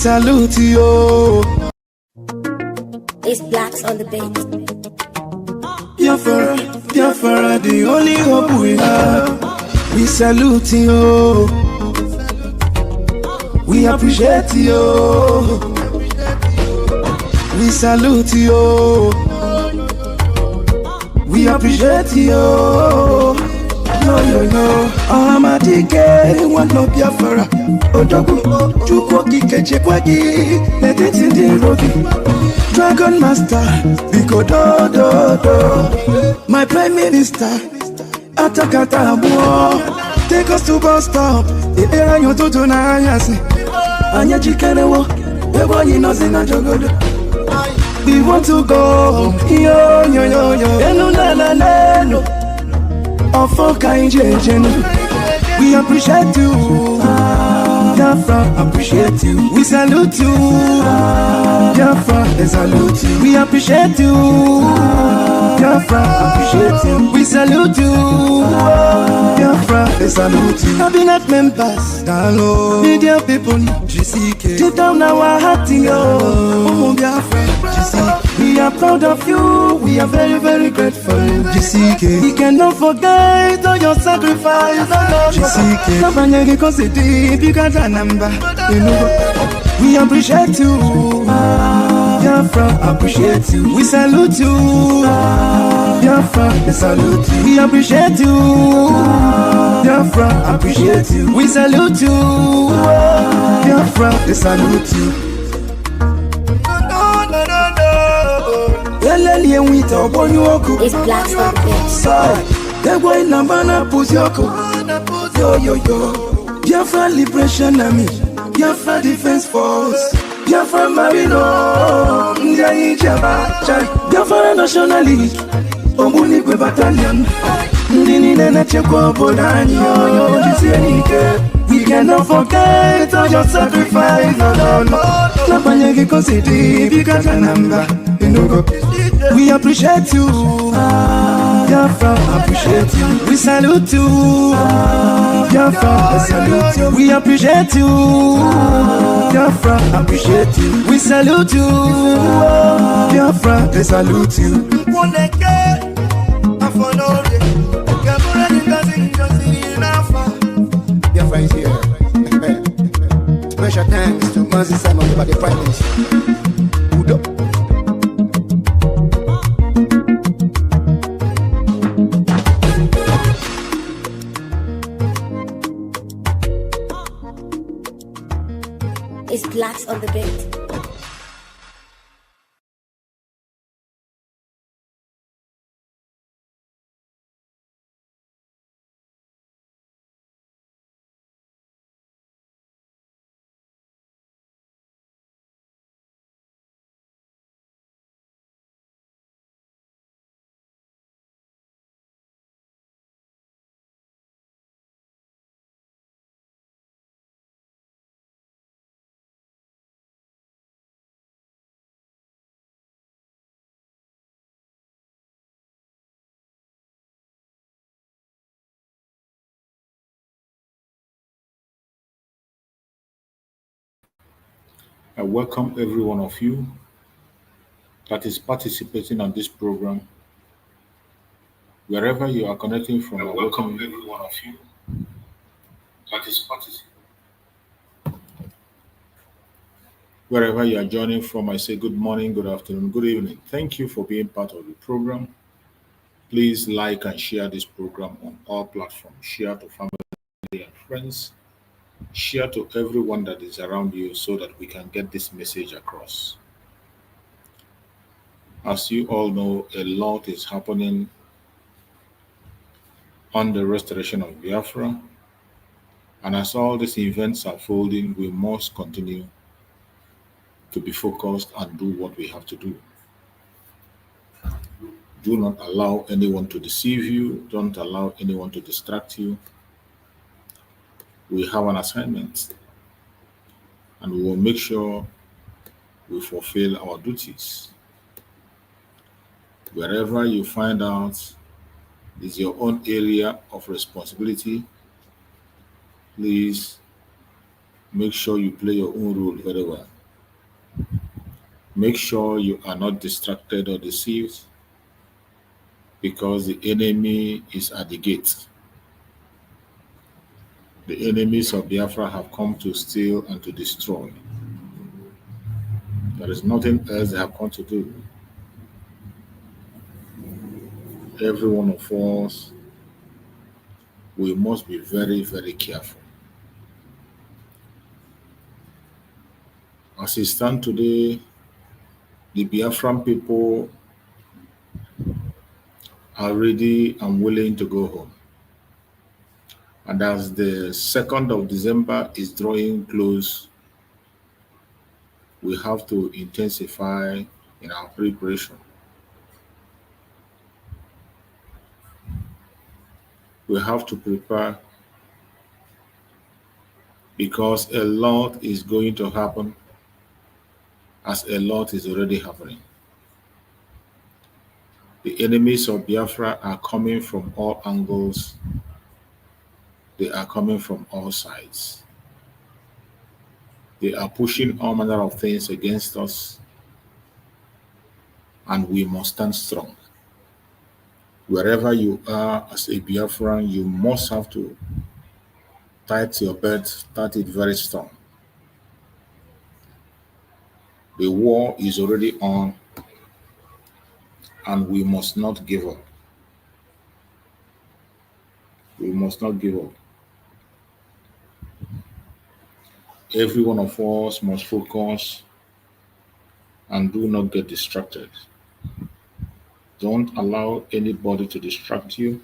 salute you. It's blacks on the beat. Biafra, Biafra, the only hope we have. We salute you. We appreciate you. We salute you. We appreciate you. Yo. Amadike, one no Biafra. Odogu, Chukwaki, Kechekwagi, let it in the road. Dragon Master, Biko do. My Prime Minister, Atakata Abo. Take us to bus stop. The era you to Nayasi. Anya Chikenewo, everybody knows in a jogodo. We want to go, yo. Enu na. We appreciate you, Biafra, appreciate you. We salute you, Biafra, they salute you. We appreciate you, Biafra, appreciate you. We salute you, Biafra, they salute you. Cabinet members, download, media people, GCK. Deep down our heart, yo, Biafra, GCK. We are proud of you, we are very, very grateful, GCK. We cannot forget all your sacrifice, GCK. Nobody can say deep, you got a number, you know. We appreciate you, Biafra, appreciate you. We salute you, Biafra, they salute you. We appreciate you, Biafra, appreciate you. We salute you, Biafra, they salute you. It's blacks on the beat. They're going to put your yo. Biafra Liberation Army, Biafra Defense Force, Biafra Marino, Biafra National League, Omunigwe Battalion, Ndinine Chekwa Bodani, we cannot forget all your sacrifice, no. Nabanyege Kosidi, because a number, you know. We appreciate you, Biafra, appreciate you. We salute you, Biafra, salute you. We appreciate you, Biafra, appreciate you. We salute you, Biafra, they salute you. Biafra is here. Special thanks to Mazi Simon for the Prime Minister. It's blacks on the beat. I welcome every one of you that is participating on this program. Wherever you are connecting from, I welcome every one of you that is participating. Wherever you are joining from, I say good morning, good afternoon, good evening. Thank you for being part of the program. Please like and share this program on all platforms. Share to family and friends. Share to everyone that is around you so that we can get this message across. As you all know, a lot is happening on the restoration of Biafra. And as all these events are folding, we must continue to be focused and do what we have to do. Do not allow anyone to deceive you. Don't allow anyone to distract you. We have an assignment, and we will make sure we fulfill our duties. Wherever you find out is your own area of responsibility, please make sure you play your own role very well. Make sure you are not distracted or deceived because the enemy is at the gate. The enemies of Biafra have come to steal and to destroy. There is nothing else they have come to do. Every one of us, we must be very, very careful. As it stands today, the Biafran people are ready and willing to go home. And as the 2nd of December is drawing close, we have to intensify in our preparation. We have to prepare because a lot is going to happen, as a lot is already happening. The enemies of Biafra are coming from all angles. They are coming from all sides. They are pushing all manner of things against us, and we must stand strong. Wherever you are as a Biafran, you must have to tight your belt, start it very strong. The war is already on, and we must not give up. We must not give up. Every one of us must focus and do not get distracted. Don't allow anybody to distract you.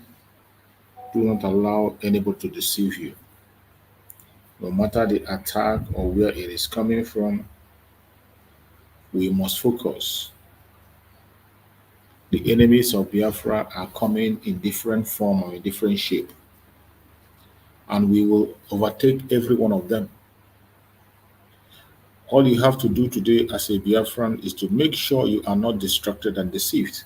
Do not allow anybody to deceive you. No matter the attack or where it is coming from, we must focus. The enemies of Biafra are coming in different form or in different shape, and we will overtake every one of them. All you have to do today as a Biafran is to make sure you are not distracted and deceived.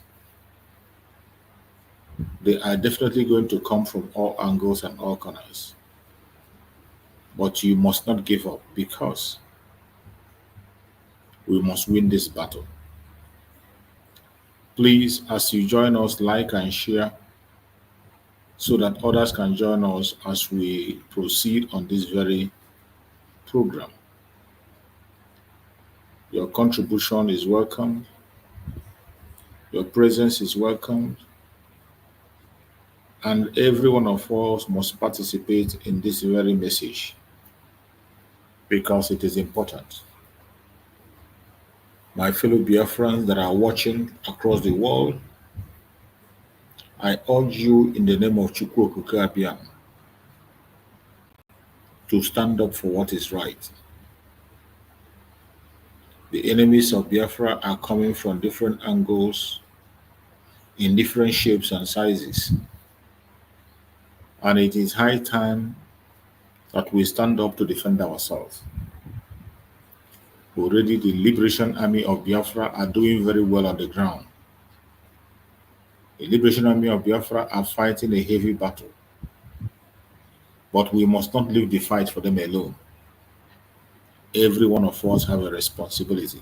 They are definitely going to come from all angles and all corners. But you must not give up because we must win this battle. Please, as you join us, like and share so that others can join us as we proceed on this very program. Your contribution is welcome. Your presence is welcomed. And every one of us must participate in this very message because it is important. My fellow Biafrans that are watching across the world, I urge you in the name of Chukwu Okuke Abiam to stand up for what is right. The enemies of Biafra are coming from different angles, in different shapes and sizes. And it is high time that we stand up to defend ourselves. Already the Liberation Army of Biafra are doing very well on the ground. The Liberation Army of Biafra are fighting a heavy battle. But we must not leave the fight for them alone. Every one of us have a responsibility.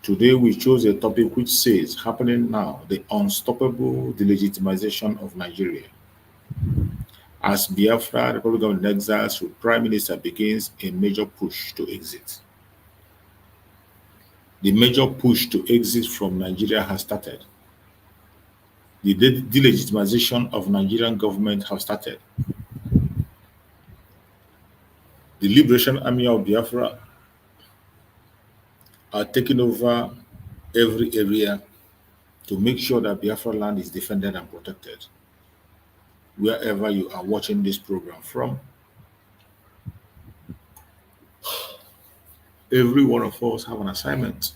Today we chose a topic which says, happening now, the unstoppable delegitimization of Nigeria. As Biafra, Republic of Exiles, with Prime Minister begins a major push to exit. The major push to exit from Nigeria has started. The delegitimization of Nigerian government has started. The Liberation Army of Biafra are taking over every area to make sure that Biafra land is defended and protected. Wherever you are watching this program from, every one of us have an assignment.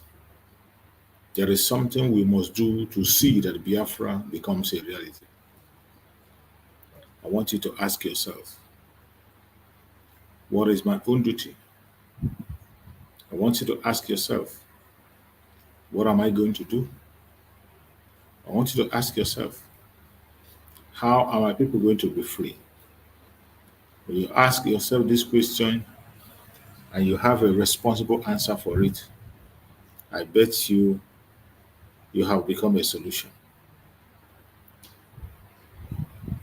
There is something we must do to see that Biafra becomes a reality. I want you to ask yourself, what is my own duty? I want you to ask yourself, what am I going to do? I want you to ask yourself, how are my people going to be free? When you ask yourself this question and you have a responsible answer for it, I bet you have become a solution.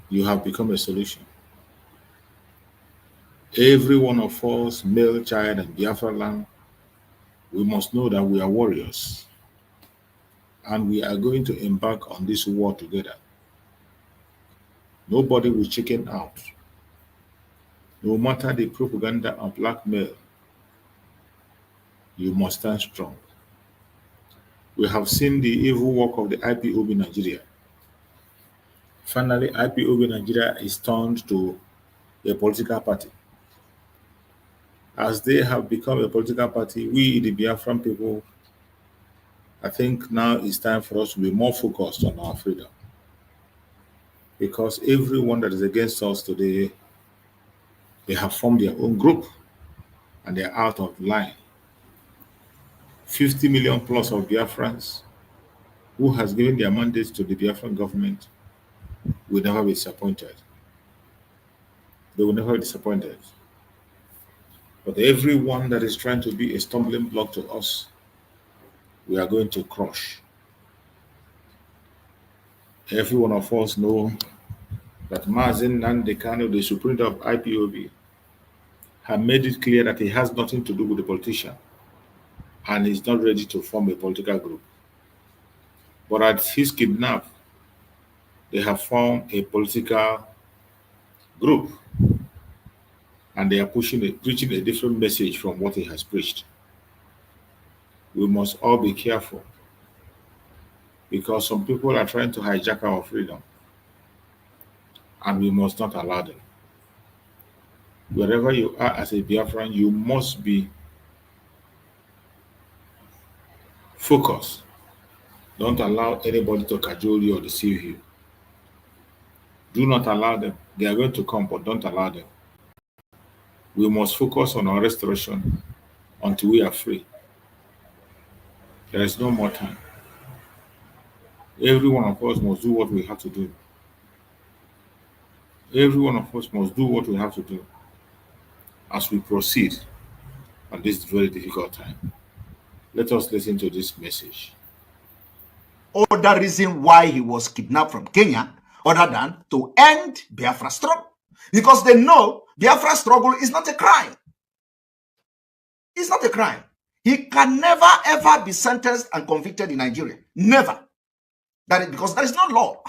You have become a solution. Every one of us, male, child, and Biafra land, we must know that we are warriors and we are going to embark on this war together. Nobody will chicken out. No matter the propaganda and blackmail, you must stand strong. We have seen the evil work of the IPOB Nigeria. Finally, IPOB Nigeria is turned to a political party. As they have become a political party, we, the Biafran people, I think now it's time for us to be more focused on our freedom. Because everyone that is against us today, they have formed their own group and they're out of line. 50 million plus of Biafrans who has given their mandates to the Biafran government will never be disappointed. They will never be disappointed. But everyone that is trying to be a stumbling block to us, we are going to crush. Every one of us know that Mazen Nandekano, the Supreme Leader of IPOB, had made it clear that he has nothing to do with the politician and is not ready to form a political group. But at his kidnap, they have formed a political group and they are preaching a different message from what he has preached. We must all be careful because some people are trying to hijack our freedom and we must not allow them. Wherever you are as a Biafran, you must be focused. Don't allow anybody to cajole you or deceive you. Do not allow them. They are going to come, but don't allow them. We must focus on our restoration until we are free. There is no more time. Every one of us must do what we have to do. Every one of us must do what we have to do as we proceed at this very difficult time. Let us listen to this message. Other reason why he was kidnapped from Kenya other than to end Biafra struggle. Because they know Biafra struggle is not a crime. It's not a crime. He can never ever be sentenced and convicted in Nigeria. Never. Because there is no law.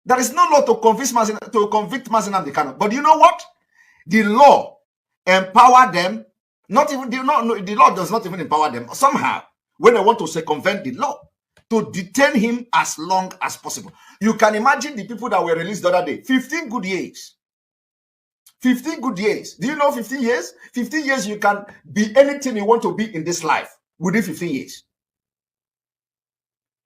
There is no law to convict Mazen Amdekano. But you know what? The law empower them. Not even the law does not even empower them. Somehow, when they want to circumvent the law, to detain him as long as possible. You can imagine the people that were released the other day. 15 good years. 15 good years. Do you know 15 years? 15 years you can be anything you want to be in this life within 15 years.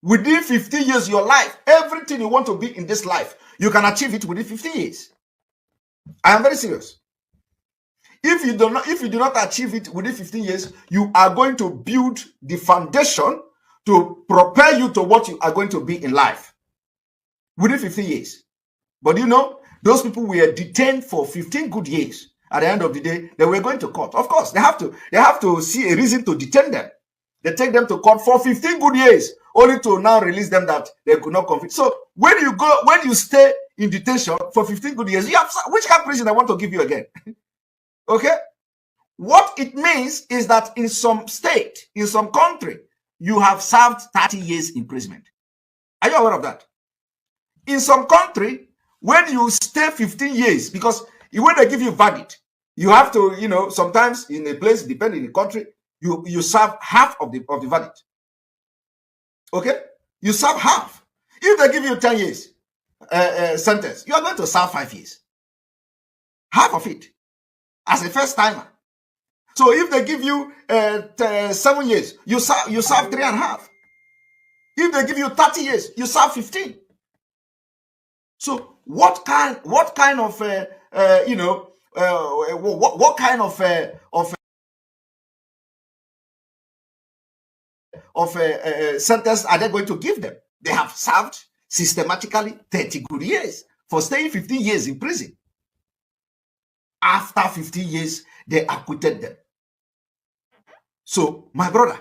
Within 15 years, your life, everything you want to be in this life, you can achieve it within 15 years. I am very serious. If you do not achieve it within 15 years, you are going to build the foundation to prepare you to what you are going to be in life within 15 years. But you know, those people were detained for 15 good years. At the end of the day, they were going to court. Of course, they have to see a reason to detain them. They take them to court for 15 good years, only to now release them that they could not convict. So when you stay in detention for 15 good years, you have which kind of prison I want to give you again? Okay? What it means is that in some state, in some country, you have served 30 years imprisonment. Are you aware of that? In some country, when you stay 15 years, because when they give you verdict, you have to, sometimes in a place, depending on the country, you serve half of the verdict. Okay? You serve half. If they give you 10 years sentence, you are going to serve 5 years. Half of it. As a first timer. So if they give you 7 years, you serve 3.5. If they give you 30 years, you serve 15. So what kind of sentence are they going to give them? They have served systematically 30 good years for staying 15 years in prison. After 15 years, they acquitted them. So, my brother,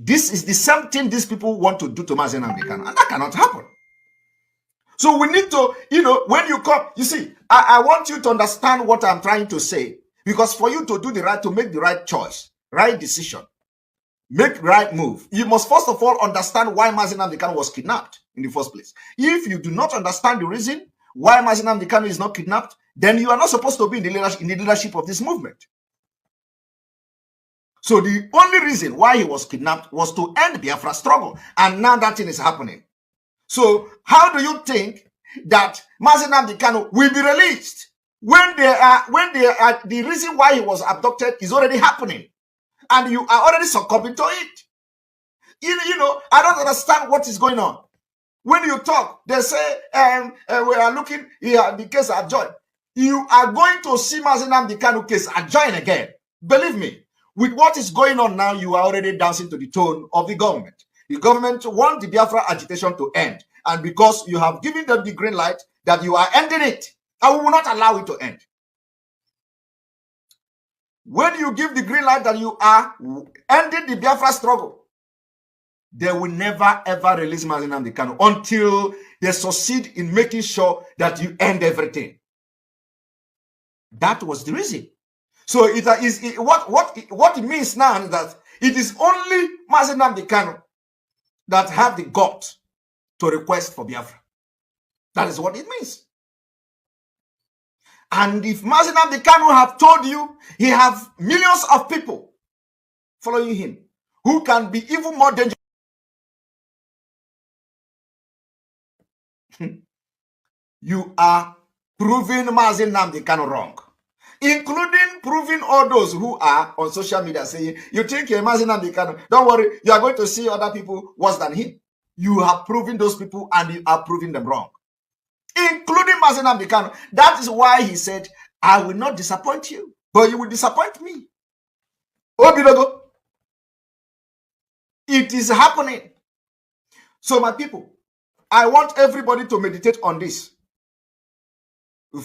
This is the same thing these people want to do to Mazen Amdekano, and that cannot happen. So we need to, when you come, you see, I want you to understand what I'm trying to say, because for you to do to make the right choice, right decision, make right move, you must first of all understand why Mazen Amdekano was kidnapped in the first place. If you do not understand the reason why Mazen Amdekano is not kidnapped, then you are not supposed to be in the leadership of this movement. So the only reason why he was kidnapped was to end Biafra struggle, and now that thing is happening. So how do you think that Mazen Amdekano will be released when the reason why he was abducted is already happening, and you are already succumbing to it? I don't understand what is going on. When you talk, they say we are looking here, the case adjourned. You are going to see Mazen Amdekano case adjourned again. Believe me, with what is going on now, you are already dancing to the tone of the government. The government wants the Biafra agitation to end. And because you have given them the green light that you are ending it, and we will not allow it to end. When you give the green light that you are ending the Biafra struggle, they will never ever release Mazen Amdekano until they succeed in making sure that you end everything. That was the reason. So what it means now is that it is only Mazen Amdekano that have the guts to request for Biafra. That is what it means. And if Mazen Amdekano have told you he have millions of people following him who can be even more dangerous, you are proving Mazen Amdekano wrong, including proving all those who are on social media saying, you think you're Mazen Amdekano, don't worry, you are going to see other people worse than him. You have proven those people and you are proving them wrong, including Mazen Amdekano. That is why he said, I will not disappoint you, but you will disappoint me. Obilogo. It is happening. So my people, I want everybody to meditate on this.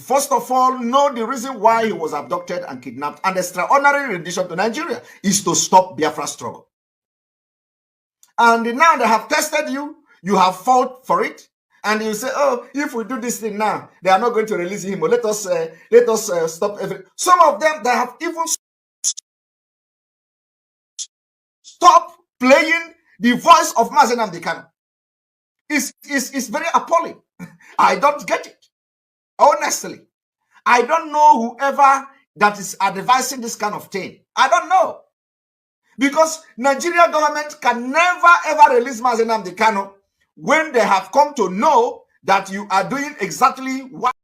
First of all, know the reason why he was abducted and kidnapped, and extraordinary rendition to Nigeria is to stop Biafra struggle. And now they have tested you, you have fought for it, and you say, oh, if we do this thing now, they are not going to release him. Or let us stop everything. Some of them, they have even stopped playing the voice of Mazen Amdekano. It's very appalling. I don't get it. Honestly, I don't know whoever that is advising this kind of thing. I don't know. Because Nigeria government can never ever release Mazen Amdekano when they have come to know that you are doing exactly what.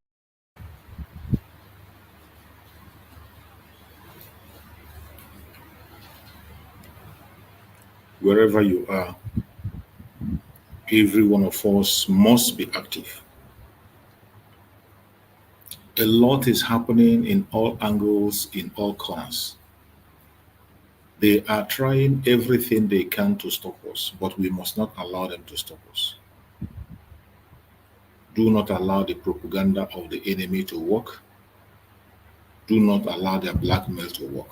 Wherever you are, every one of us must be active. A lot is happening in all angles, in all corners. They are trying everything they can to stop us, but we must not allow them to stop us. Do not allow the propaganda of the enemy to work. Do not allow their blackmail to work.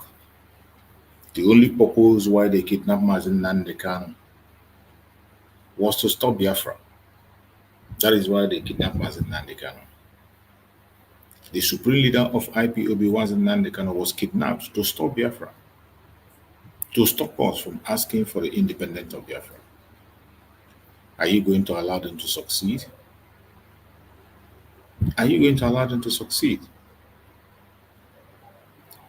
The only purpose why they kidnapped Mazen Amdekano was to stop Biafra. That is why they kidnapped Mazen Amdekano. The supreme leader of IPOB, Mazen Amdekano, was kidnapped to stop Biafra, to stop us from asking for the independence of Biafra. Are you going to allow them to succeed? Are you going to allow them to succeed?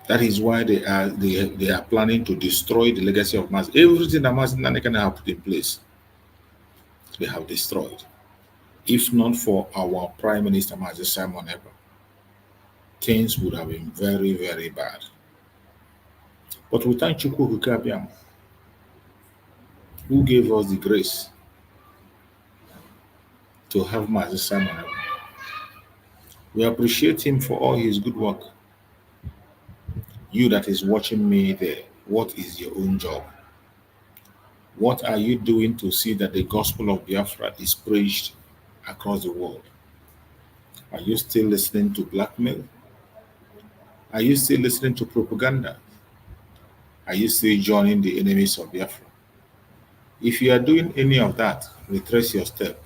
That is why they are planning to destroy the legacy of Mazen. Everything that Mazen Amdekano have put in place, they have destroyed. If not for our Prime Minister, Mazen Simon Ekpa, things would have been very, very bad. But we thank Chukwu Abiyam, who gave us the grace to have Mazen Simon Ekpa. We appreciate him for all his good work. You that is watching me there, what is your own job? What are you doing to see that the gospel of Biafra is preached across the world? Are you still listening to blackmail? Are you still listening to propaganda? Are you still joining the enemies of Biafra? If you are doing any of that, retrace your step,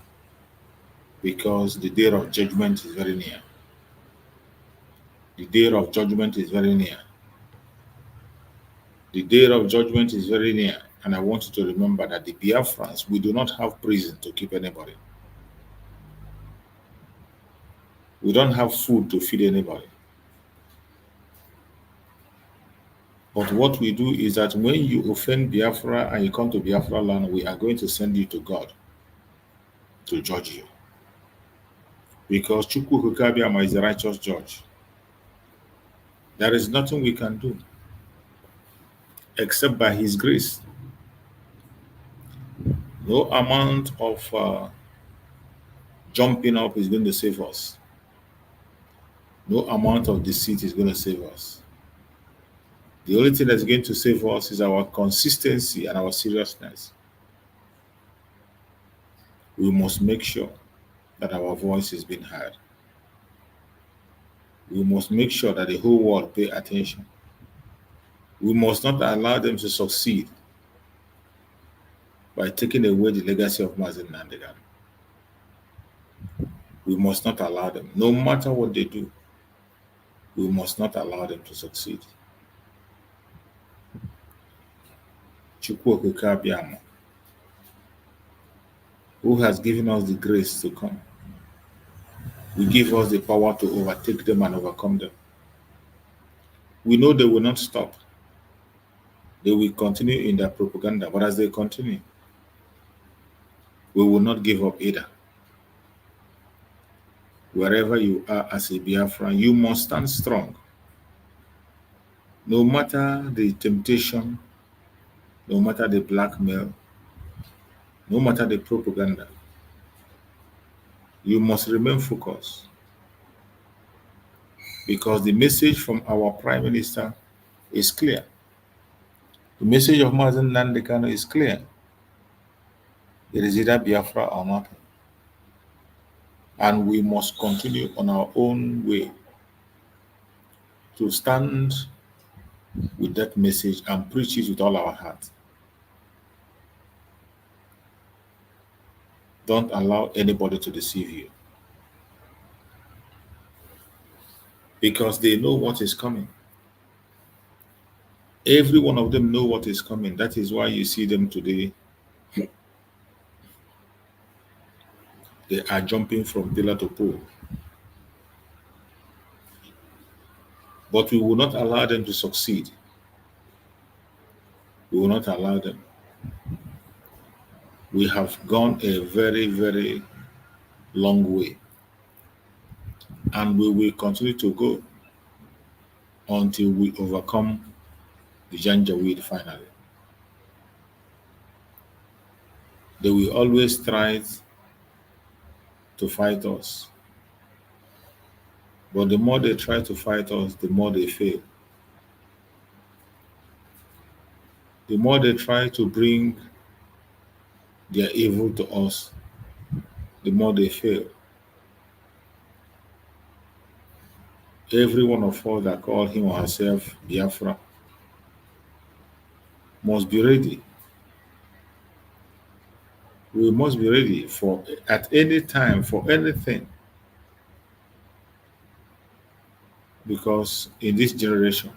because the day of judgment is very near. The day of judgment is very near. The day of judgment is very near. And I want you to remember that the Biafrans, we do not have prison to keep anybody. We don't have food to feed anybody. But what we do is that when you offend Biafra and you come to Biafra land, we are going to send you to God to judge you. Because Chukwu Hukabiama is the righteous judge. There is nothing we can do except by his grace. No amount of jumping up is going to save us. No amount of deceit is going to save us. The only thing that's going to save us is our consistency and our seriousness. We must make sure that our voice is being heard. We must make sure that the whole world pay attention. We must not allow them to succeed by taking away the legacy of Mazen Nandegan. We must not allow them, no matter what they do, we must not allow them to succeed. Chukwu Okike Abiama, who has given us the grace to come, will give us the power to overtake them and overcome them. We know they will not stop. They will continue in their propaganda, but as they continue, we will not give up either. Wherever you are as a Biafran, you must stand strong. No matter the temptation, no matter the blackmail, no matter the propaganda, you must remain focused. Because the message from our Prime Minister is clear. The message of Mazen Nandekano is clear. It is either Biafra or nothing. And we must continue on our own way to stand with that message and preach it with all our heart. Don't allow anybody to deceive you. Because they know what is coming. Every one of them know what is coming. That is why you see them today. They are jumping from pillar to pole. But we will not allow them to succeed. We will not allow them. We have gone a very, very long way. And we will continue to go until we overcome the Janjaweed finally. They will always try to fight us. But the more they try to fight us, the more they fail. The more they try to bring their evil to us, the more they fail. Every one of us that call him or herself Biafra must be ready. We must be ready for at any time for anything. Because in this generation,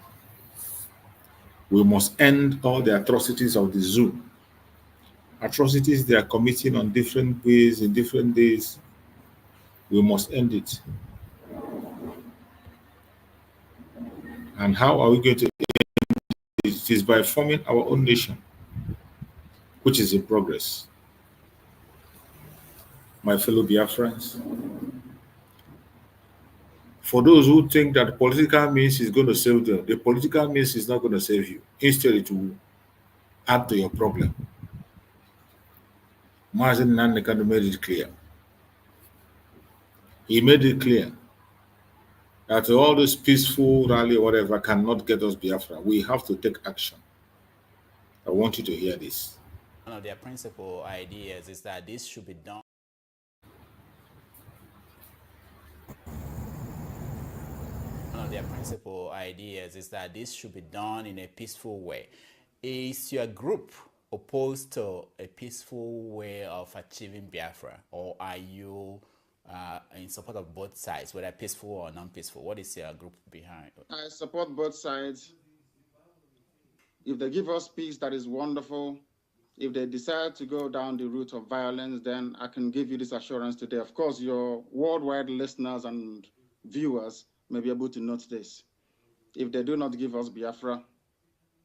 we must end all the atrocities of the zoo. Atrocities they are committing on different ways, in different days. We must end it. And how are we going to end it? It is by forming our own nation, which is in progress. My fellow Biafrans, for those who think that political means is going to save them, the political means is not going to save you. Instead, it will add to your problem. Mazen Nandekano made it clear. He made it clear that all this peaceful rally or whatever cannot get us Biafra. We have to take action. I want you to hear this. One of their principal ideas is that this should be done. One of their principal ideas is that this should be done in a peaceful way. Is your group opposed to a peaceful way of achieving Biafra, or are you in support of both sides, whether peaceful or non-peaceful? What is your group behind? I support both sides. If they give us peace, that is wonderful. If they decide to go down the route of violence, then I can give you this assurance today. Of course, your worldwide listeners and viewers may be able to note this. If they do not give us Biafra,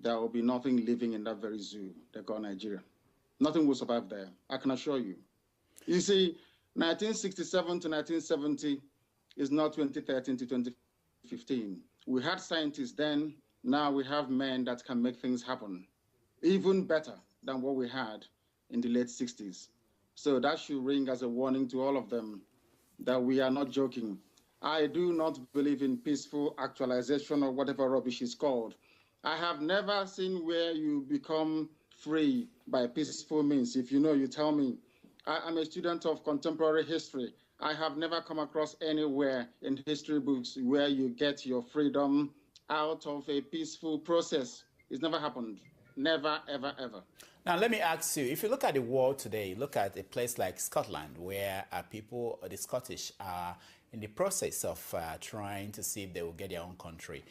there will be nothing living in that very zoo they call Nigeria. Nothing will survive there, I can assure you. You see, 1967 to 1970 is not 2013 to 2015. We had scientists then, now we have men that can make things happen, even better than what we had in the late 60s. So that should ring as a warning to all of them that we are not joking. I do not believe in peaceful actualization or whatever rubbish is called. I have never seen where you become free by peaceful means. If you know, you tell me. I'm a student of contemporary history. I have never come across anywhere in history books where you get your freedom out of a peaceful process. It's never happened. Never, ever, ever. Now, let me ask you, if you look at the world today, look at a place like Scotland, where people, the Scottish, are in the process of trying to see if they will get their own country.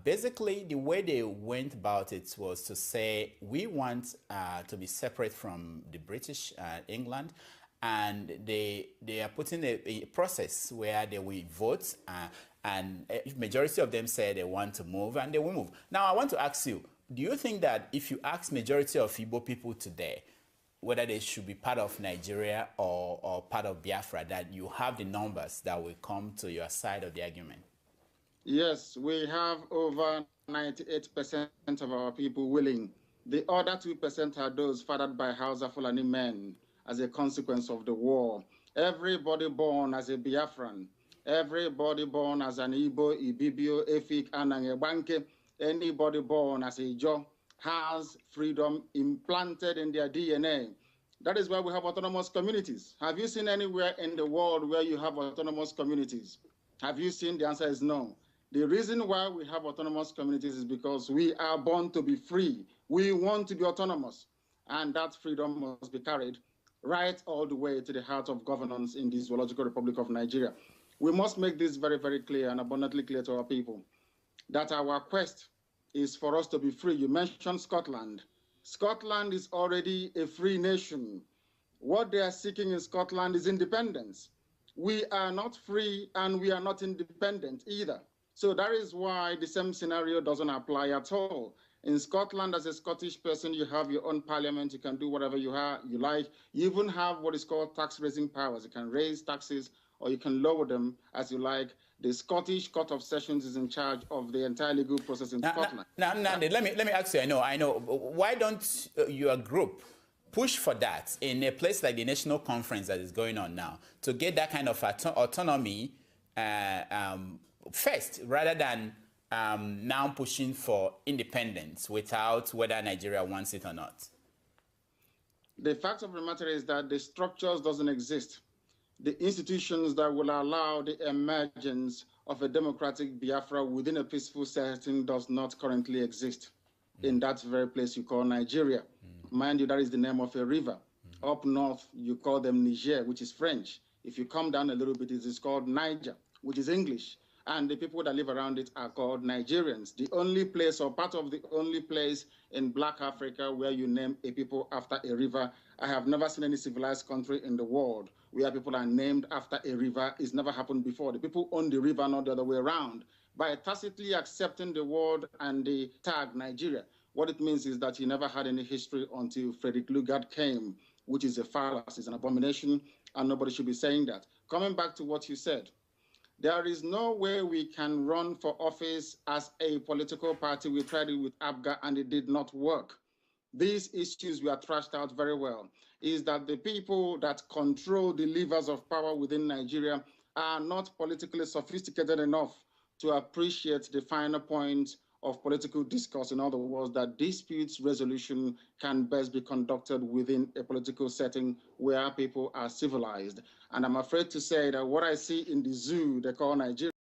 Basically, the way they went about it was to say, we want to be separate from the British England, and they are putting a process where they will vote, and if majority of them say they want to move, and they will move. Now, I want to ask you, do you think that if you ask majority of Igbo people today whether they should be part of Nigeria or part of Biafra, that you have the numbers that will come to your side of the argument? Yes, we have over 98% of our people willing. The other 2% are those fathered by Hausa Fulani men as a consequence of the war. Everybody born as a Biafran, everybody born as an Igbo, Ibibio, Efik, Anangebanke, anybody born as a Joe has freedom implanted in their DNA. That is why we have autonomous communities. Have you seen anywhere in the world where you have autonomous communities? Have you seen? The answer is no. The reason why we have autonomous communities is because we are born to be free. We want to be autonomous, and that freedom must be carried right all the way to the heart of governance in the Zoological Republic of Nigeria. We must make this very, very clear and abundantly clear to our people that our quest is for us to be free. You mentioned Scotland. Scotland is already a free nation. What they are seeking in Scotland is independence. We are not free and we are not independent either. So that is why the same scenario doesn't apply at all. In Scotland, as a Scottish person, you have your own parliament. You can do whatever you like. You even have what is called tax-raising powers. You can raise taxes or you can lower them as you like. The Scottish Court of Sessions is in charge of the entire legal process in Scotland. Now, Nandi, let me ask you, I know. Why don't your group push for that in a place like the National Conference that is going on now to get that kind of autonomy first, rather than now pushing for independence without whether Nigeria wants it or not? The fact of the matter is that the structures doesn't exist. The institutions that will allow the emergence of a democratic Biafra within a peaceful setting does not currently exist in that very place you call Nigeria. Mind you, that is the name of a river. Up north, you call them Niger, which is French. If you come down a little bit, it is called Niger, which is English. And the people that live around it are called Nigerians. The only place, or part of the only place in Black Africa where you name a people after a river. I have never seen any civilized country in the world where people are named after a river. It's never happened before. The people own the river, not the other way around. By tacitly accepting the word and the tag Nigeria, what it means is that you never had any history until Frederick Lugard came, which is a fallacy, it's an abomination, and nobody should be saying that. Coming back to what you said, there is no way we can run for office as a political party. We tried it with ABGA and it did not work. These issues were thrashed out very well. Is that the people that control the levers of power within Nigeria are not politically sophisticated enough to appreciate the finer point of political discourse. In other words, that disputes resolution can best be conducted within a political setting where people are civilized. And I'm afraid to say that what I see in the zoo they call Nigeria.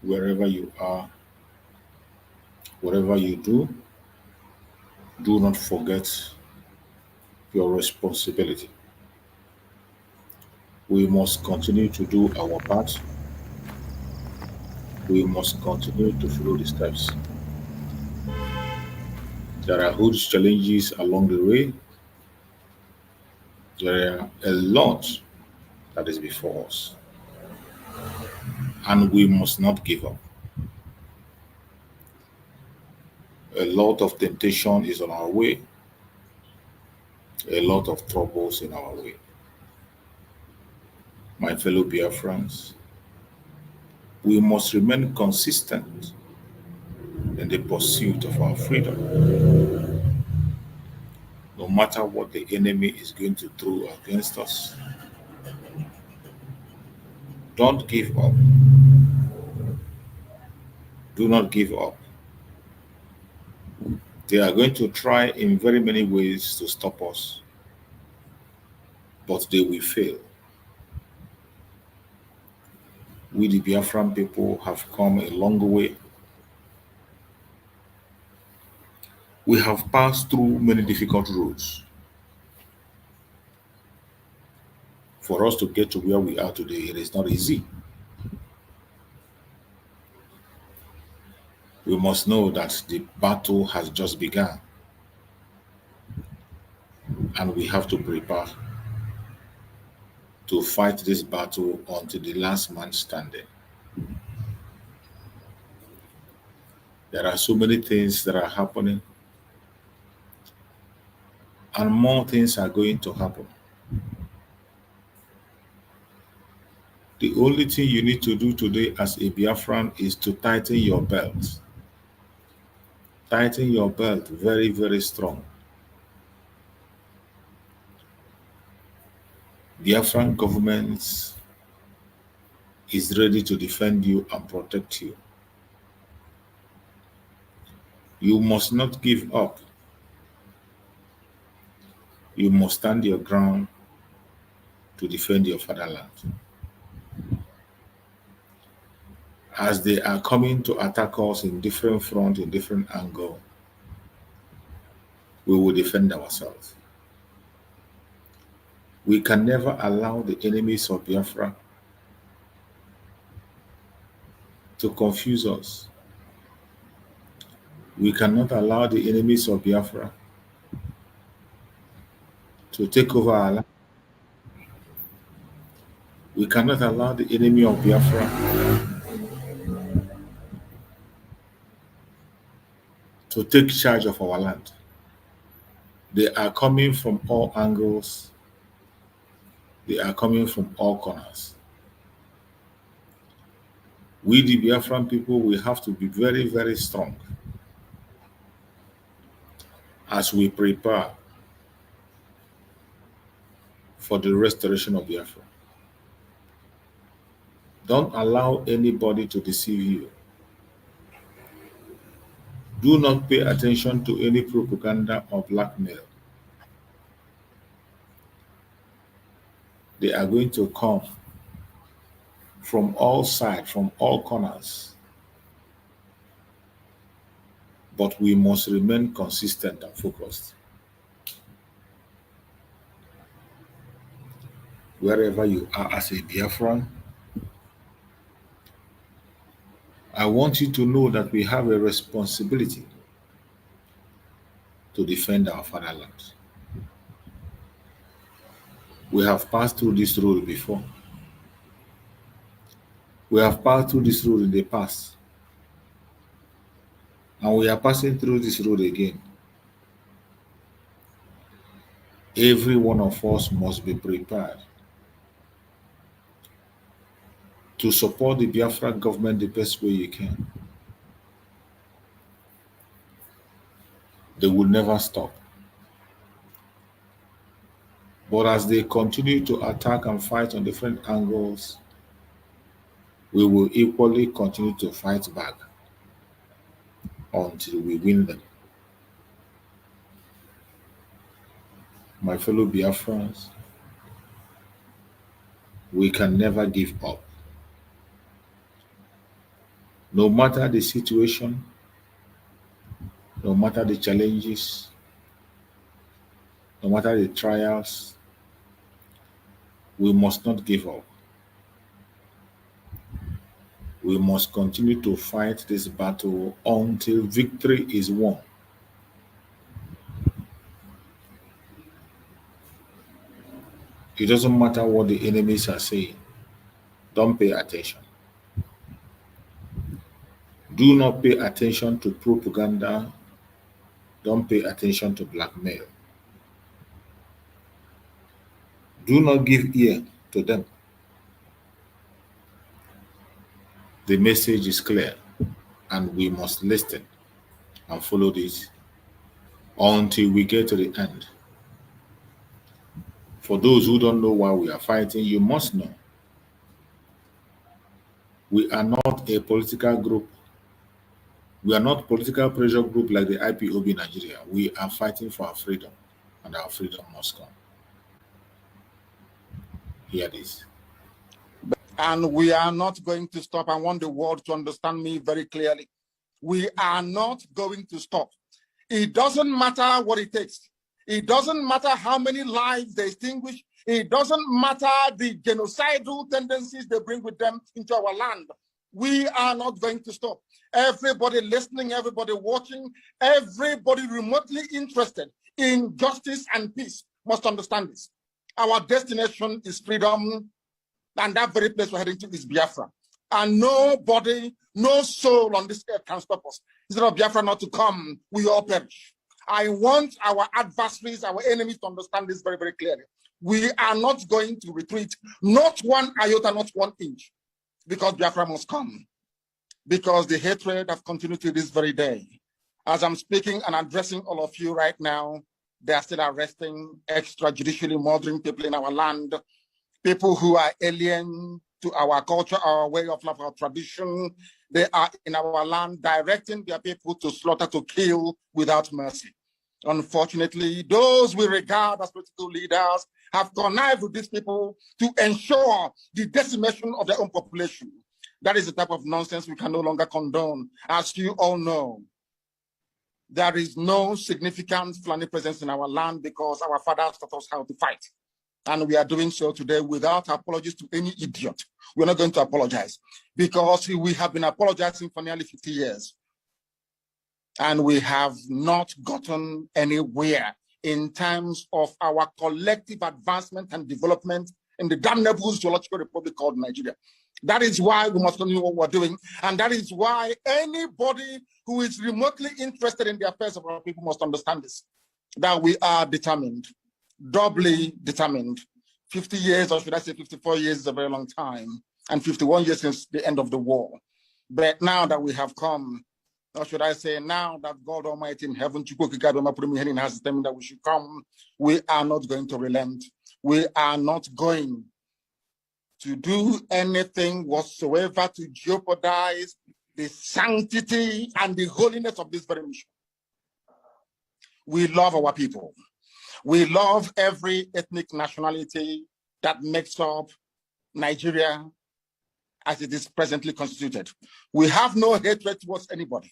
wherever you are, whatever you do not forget your responsibility. We must continue to do our part. We must continue to follow the steps. There are huge challenges along the way. There are a lot that is before us, and we must not give up. A lot of temptation is on our way, a lot of troubles in our way. My fellow Biafrans, we must remain consistent in the pursuit of our freedom, no matter what the enemy is going to throw against us. Don't give up. Do not give up. They are going to try in very many ways to stop us, but they will fail. We, the Biafran people, have come a long way. We have passed through many difficult roads. For us to get to where we are today, it is not easy. We must know that the battle has just begun, and we have to prepare to fight this battle until the last man standing. There are so many things that are happening, and more things are going to happen. The only thing you need to do today as a Biafran is to tighten your belt. Tighten your belt very, very strong. Biafran government is ready to defend you and protect you. You must not give up. You must stand your ground to defend your fatherland. As they are coming to attack us in different fronts, in different angles, we will defend ourselves. We can never allow the enemies of Biafra to confuse us. We cannot allow the enemies of Biafra to take over our land. We cannot allow the enemy of Biafra to take charge of our land. They are coming from all angles. They are coming from all corners. We, the Biafran people, we have to be very, very strong as we prepare for the restoration of Biafra. Don't allow anybody to deceive you. Do not pay attention to any propaganda or blackmail. They are going to come from all sides, from all corners. But we must remain consistent and focused. Wherever you are as a Biafran, I want you to know that we have a responsibility to defend our fatherland. We have passed through this road before. We have passed through this road in the past. And we are passing through this road again. Every one of us must be prepared to support the Biafra government the best way you can. They will never stop. But as they continue to attack and fight on different angles, we will equally continue to fight back until we win them. My fellow Biafrans, we can never give up. No matter the situation, no matter the challenges, no matter the trials, we must not give up. We must continue to fight this battle until victory is won. It doesn't matter what the enemies are saying. Don't pay attention. Do not pay attention to propaganda. Don't pay attention to blackmail. Do not give ear to them. The message is clear, and we must listen and follow this until we get to the end. For those who don't know why we are fighting, you must know. We are not a political group. We are not political pressure group like the IPOB Nigeria. We are fighting for our freedom, and our freedom must come. Hear this. And we are not going to stop. I want the world to understand me very clearly. We are not going to stop. It doesn't matter what it takes. It doesn't matter how many lives they extinguish. It doesn't matter the genocidal tendencies they bring with them into our land. We are not going to stop. Everybody listening, everybody watching, everybody remotely interested in justice and peace must understand this. Our destination is freedom, and that very place we're heading to is Biafra. And nobody, no soul on this earth can stop us. Instead of Biafra not to come, we all perish. I want our adversaries, our enemies to understand this very, very clearly. We are not going to retreat, not one iota, not 1 inch, because Biafra must come. Because the hatred have continued to this very day. As I'm speaking and addressing all of you right now, they are still arresting, extrajudicially murdering people in our land, people who are alien to our culture, our way of life, our tradition. They are in our land directing their people to slaughter, to kill without mercy. Unfortunately, those we regard as political leaders have connived with these people to ensure the decimation of their own population. That is the type of nonsense we can no longer condone. As you all know, there is no significant Fulani presence in our land because our fathers taught us how to fight. And we are doing so today without apologies to any idiot. We're not going to apologize because we have been apologizing for nearly 50 years. And we have not gotten anywhere in terms of our collective advancement and development in the damnable zoological republic called Nigeria. That is why we must know what we're doing. And that is why anybody who is remotely interested in the affairs of our people must understand this, that we are determined, doubly determined. 50 years, or should I say 54 years, is a very long time, and 51 years since the end of the war. But now that we have come, or should I say now that God Almighty in heaven has determined that we should come, we are not going to relent. We are not going to do anything whatsoever to jeopardize the sanctity and the holiness of this very mission. We love our people. We love every ethnic nationality that makes up Nigeria as it is presently constituted. We have no hatred towards anybody.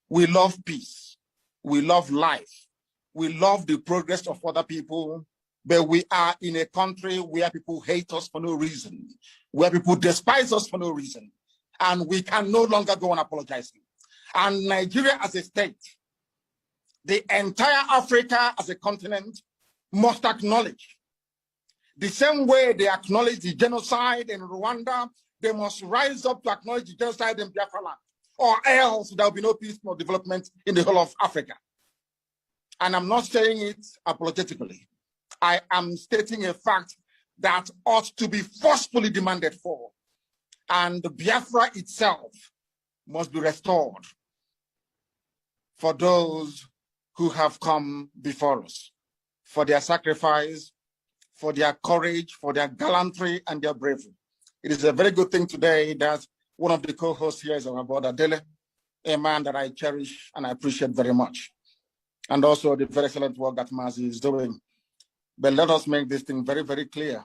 We love peace. We love life. We love the progress of other people, but we are in a country where people hate us for no reason, where people despise us for no reason, and we can no longer go on apologizing. And Nigeria as a state, the entire Africa as a continent must acknowledge. The same way they acknowledge the genocide in Rwanda, they must rise up to acknowledge the genocide in Biafra land, or else there will be no peace nor development in the whole of Africa. And I'm not saying it apologetically. I am stating a fact that ought to be forcefully demanded for. And Biafra itself must be restored for those who have come before us, for their sacrifice, for their courage, for their gallantry and their bravery. It is a very good thing today that one of the co-hosts here is our brother Dele, a man that I cherish and I appreciate very much. And also the very excellent work that Mazi is doing. But let us make this thing very, very clear.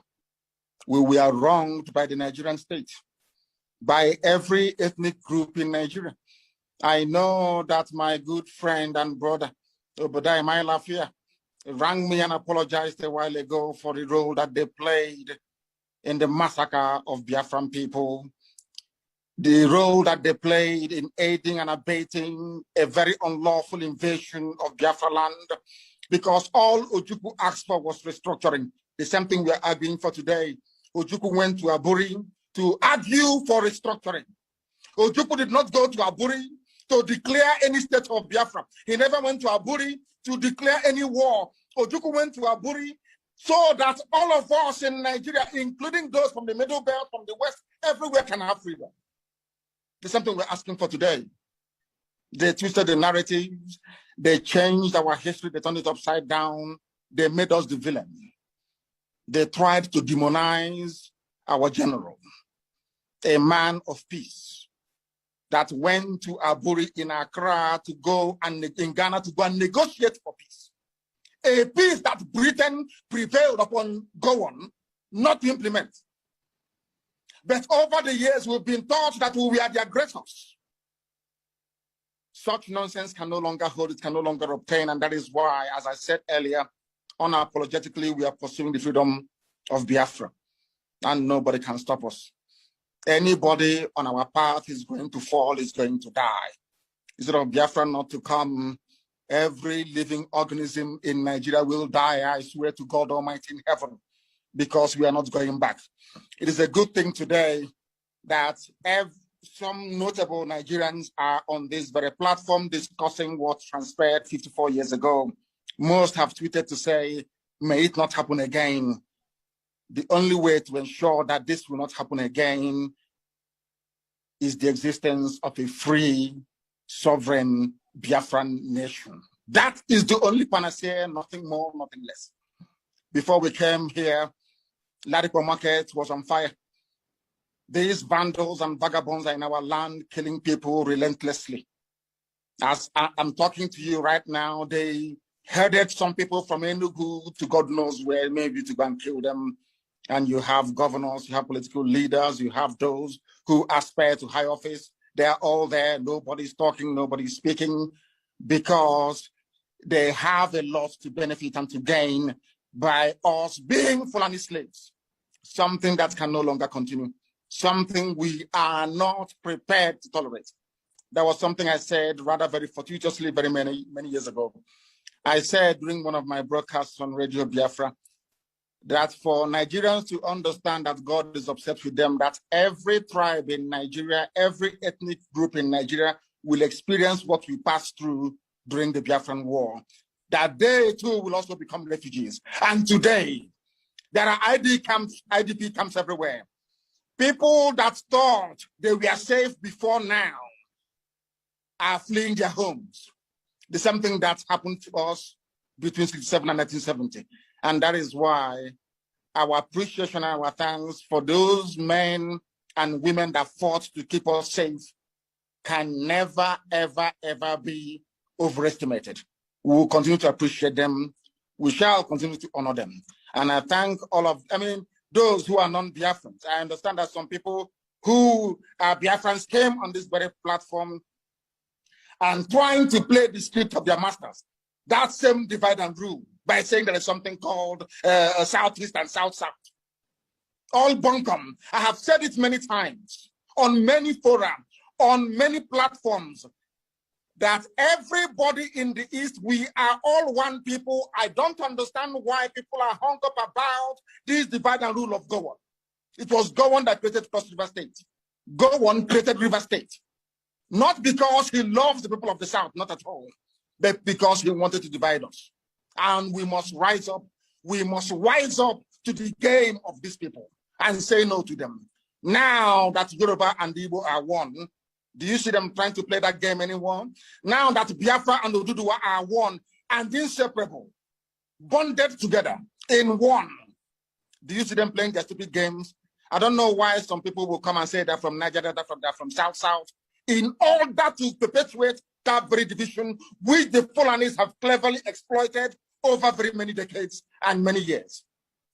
We are wronged by the Nigerian state. by every ethnic group in Nigeria. I know that my good friend and brother, Obadiah Mailafia, rang me and apologized a while ago for the role that they played in the massacre of Biafran people, the role that they played in aiding and abating a very unlawful invasion of Biafra land, because all Ojukwu asked for was restructuring. The same thing we're arguing for today. Ojukwu went to Aburi to argue for restructuring. Ojukwu did not go to Aburi to declare any state of Biafra. He never went to Aburi to declare any war. Ojukwu went to Aburi so that all of us in Nigeria, including those from the Middle Belt, from the West, everywhere can have freedom. There's something we're asking for today. They twisted the narratives. They changed our history. They turned it upside down. They made us the villain. They tried to demonize our general, a man of peace, that went to Aburi in Accra to go and in Ghana to go and negotiate for peace. A peace that Britain prevailed upon Gowon not to implement. But over the years, we've been taught that we are the aggressors. Such nonsense can no longer hold, it can no longer obtain, and that is why, as I said earlier, unapologetically, we are pursuing the freedom of Biafra, and nobody can stop us. Anybody on our path is going to fall, is going to die. Instead of Biafra not to come, every living organism in Nigeria will die, I swear to God Almighty in heaven, because we are not going back. It is a good thing today that some notable Nigerians are on this very platform discussing what transpired 54 years ago. Most have tweeted to say, may it not happen again. The only way to ensure that this will not happen again is the existence of a free, sovereign Biafran nation. That is the only panacea, nothing more, nothing less. Before we came here, Ladipo Market was on fire. These vandals and vagabonds are in our land, killing people relentlessly. As I'm talking to you right now, they herded some people from Enugu to God knows where, maybe to go and kill them. And you have governors, you have political leaders, you have those who aspire to high office. They're all there. Nobody's talking, nobody's speaking, because they have a lot to benefit and to gain by us being Fulani slaves. Something that can no longer continue. Something we are not prepared to tolerate. That was something I said rather very fortuitously very many years ago. I said during one of my broadcasts on Radio Biafra that for Nigerians to understand that God is upset with them, that every tribe in Nigeria, every ethnic group in Nigeria will experience what we passed through during the Biafran War, that they too will also become refugees. And today, there are IDP camps everywhere. People that thought they were safe before now are fleeing their homes. The same thing that happened to us between 1967 and 1970. And that is why our appreciation and our thanks for those men and women that fought to keep us safe can never, ever, ever be overestimated. We will continue to appreciate them. We shall continue to honor them. And I thank all of, those who are non-Biafrans. I understand that some people who are Biafrans came on this very platform and trying to play the script of their masters. That same divide and rule by saying there is something called Southeast and South-South. All bunkum. I have said it many times on many forums, on many platforms, that everybody in the East, we are all one people. I don't understand why people are hung up about this divide and rule of Gowon. It was Gowon that created Cross River State. Gowon created River State. Not because he loves the people of the South, not at all, but because he wanted to divide us. And we must rise up. We must rise up to the game of these people and say no to them. Now that Yoruba and Igbo are one, do you see them trying to play that game anymore? Now that Biafra and Oduduwa are one and inseparable, bonded together in one, do you see them playing their stupid games? I don't know why some people will come and say that from Nigeria, that from South-South, in order to perpetuate that very division, which the Fulanis have cleverly exploited over very many decades and many years.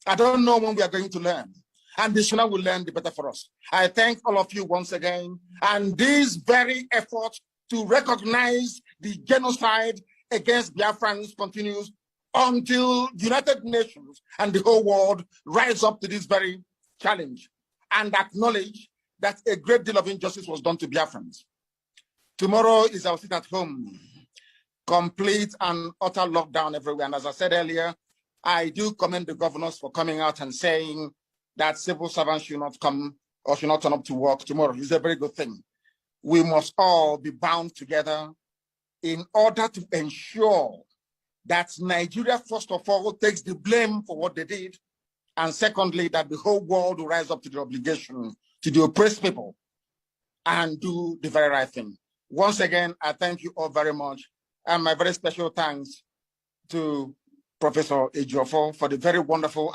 I don't know when we are going to learn. and the sooner we learn, the better for us. I thank all of you once again, and this very effort to recognize the genocide against Biafrans continues until the United Nations and the whole world rise up to this very challenge and acknowledge that a great deal of injustice was done to Biafrans. Tomorrow is our sit at home, complete and utter lockdown everywhere. And as I said earlier, I do commend the governors for coming out and saying that civil servants should not come or should not turn up to work tomorrow. It's a very good thing. We must all be bound together in order to ensure that Nigeria, first of all, takes the blame for what they did, and secondly, that the whole world will rise up to the obligation to the oppressed people and do the very right thing. Once again, I thank you all very much, and my very special thanks to Professor Ejiofor for the very wonderful.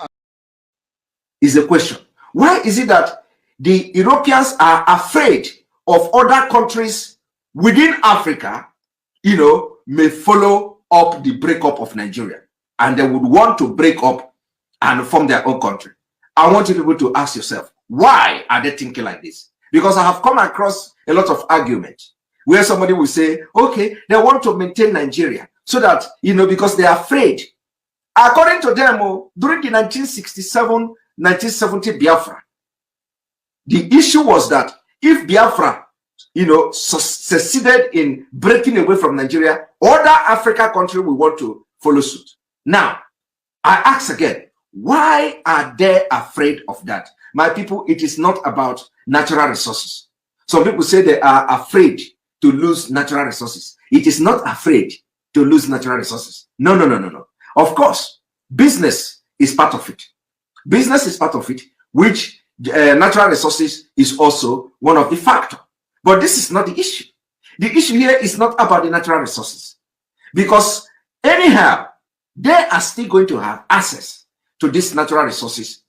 Is a question. Why is it that the Europeans are afraid of other countries within Africa, may follow up the breakup of Nigeria, and they would want to break up and form their own country? I want you people to ask yourself, why are they thinking like this? Because I have come across a lot of arguments where somebody will say, okay, they want to maintain Nigeria so that, because they are afraid. According to them, during the 1970 Biafra, the issue was that if Biafra, succeeded in breaking away from Nigeria, other African countries will want to follow suit. Now, I ask again, why are they afraid of that? My people, it is not about natural resources. Some people say they are afraid to lose natural resources. It is not afraid to lose natural resources. No. Of course, business is part of it. Business is part of it, which natural resources is also one of the factors. But this is not the issue. The issue here is not about the natural resources. Because anyhow, they are still going to have access to these natural resources.